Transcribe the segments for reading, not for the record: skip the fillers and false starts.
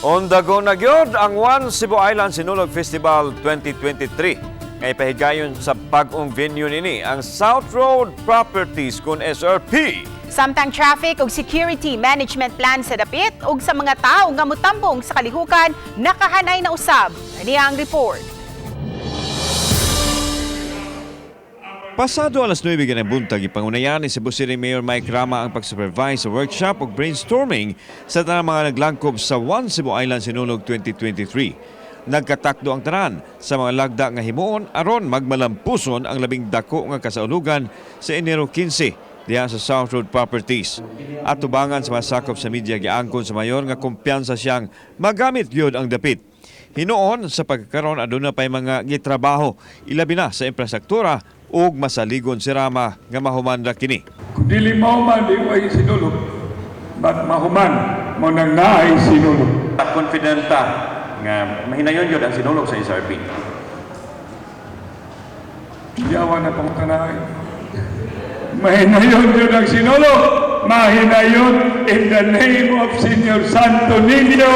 Ondago na gyud ang One Cebu Island Sinulog Festival 2023. Ngay pahigayon sa bagong venue nini ang South Road Properties kun SRP. Samtang traffic ug security management plan sa dapit ug sa mga tao nga motambong sa kalihukan nakahanay na usab. Niya ang report. Pasado alas 9 ng buntag, ipangunayan ni Cebu City Mayor Mike Rama ang pag-supervise sa workshop ug brainstorming sa tanang mga naglangkob sa One Cebu Island Sinulog 2023. Nagkatakdo ang tanan sa mga lagda nga himuon aron magmalampuson ang labing dako nga kasaulugan sa Enero 15 diha sa South Road Properties. At tubangan sa masakop sa media giangkon sa mayor nga kumpiyansa siyang magamit gyud ang dapit. Hinoon sa pagkakaroon aduna pay mga gitrabaho ilabi na sa infrastruktura ug masaligon si Rama nga mahuman ra kini. Kung dili mahuman, di ay sinulog. But mahuman, mo nang naay sinulog. Confidenta nga mahinayon yun ang sinulog sa SRP. Yawa na pang tanay. Mahinayon yun ang sinulog. Mahinayon in the name of Senior Santo Niño.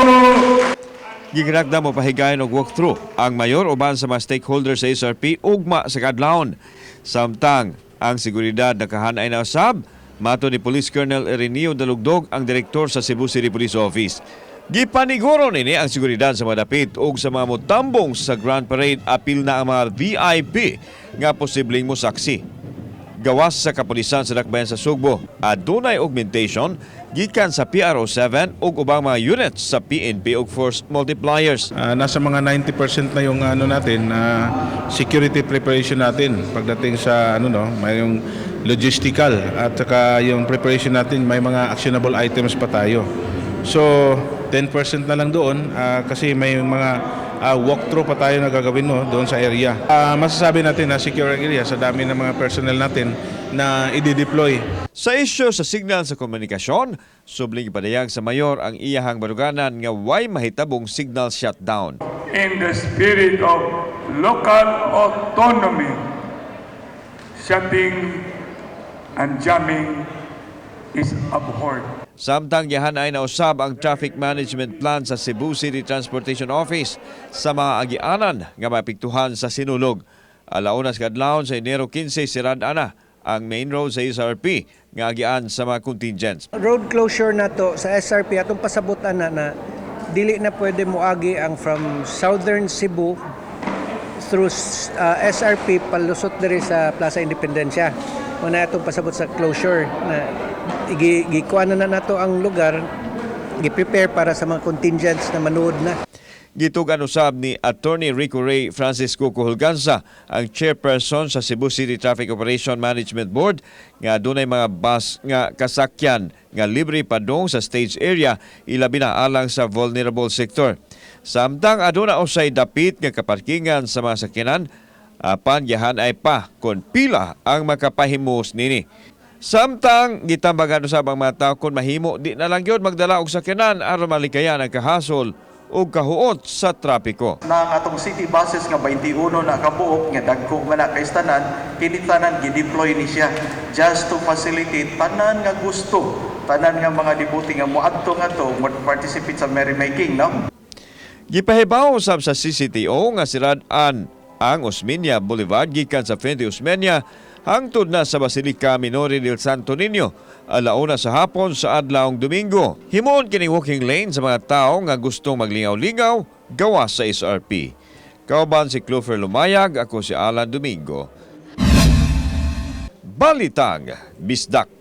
Giginagda mo pahigayon og walkthrough ang mayor uban sa mga stakeholders sa SRP ugma sa kadlawon. Samtang ang seguridad nakahanay na usab, mato ni Police Colonel Ireneo Dalugdog ang direktor sa Cebu City Police Office. Gipaniguro nini ang seguridad sa madapit ug sa mga motambong sa Grand Parade apil na ang mga VIP nga posibleng mosaksi. Gawas sa kapulisan sa Dakbayan sa Sugbo, adunay augmentation gikan sa PRO7 ug ubang mga units sa PNP ug force multipliers. Nasa mga 90% na yung natin security preparation natin pagdating sa may yung logistical at saka yung preparation natin may mga actionable items pa tayo. So 10% na lang doon kasi may mga walkthrough pa tayo na gagawin doon sa area. Masasabi natin na secure area sa dami ng mga personnel natin na i-deploy. Sa isyu sa signal sa komunikasyon, subling ipadayag sa mayor ang iyahang baruganan nga way mahitabong signal shutdown. In the spirit of local autonomy, shutting and jamming is abhorred. Samtang gihan ay nausab ang traffic management plan sa Cebu City Transportation Office sa mga agianan nga mapiktuhan sa sinulog. Alauna sa kadlawon sa Enero 15 sirad-an na ang main road sa SRP nga agian sa mga contingents. Road closure na to sa SRP atong pasabutan na dili na pwede moagi ang from Southern Cebu through SRP palusot diri sa Plaza Independencia. Muna itong pasabot sa closure na gikuha na nato ang lugar, gi-prepare para sa mga contingents na manood na. Gitugan usab ni Attorney Rico Ray Francisco Cohulganza, ang chairperson sa Cebu City Traffic Operation Management Board, nga dunay mga bus nga kasakyan nga libre padong sa stage area ilabi na alang sa vulnerable sector. Samtang aduna usay dapit nga kaparkingan sa mga sakyanan, apan gihan ay pa kon pila ang makapahimos nini. Samtang gitambagan usab ang mga tao kon mahimo di na lang gyud magdala og sakyanan aron malikayan ang kahasol ug kahuot sa trapiko. Na ang atong city buses nga 21 na kabuok nga dagko nga na kay tanan, kini tanan gi-deploy ni siya just to facilitate tanan nga gusto, tanan nga mga dibuti nga moadto nga to participate sa merrymaking, no? Gipahibaw usab sa CCTO nga sirad-an ang Osmeña Boulevard gikan sa Fuente Osmeña hangtod na sa Basilica Minore del Santo Niño alauna sa hapon sa adlawng Domingo. Himuon kini walking lane sa mga tao nga gustong maglingaw-lingaw gawas sa SRP. Kauban si Clover Lumayag, ako si Alan Domingo. Balitang Bisdak.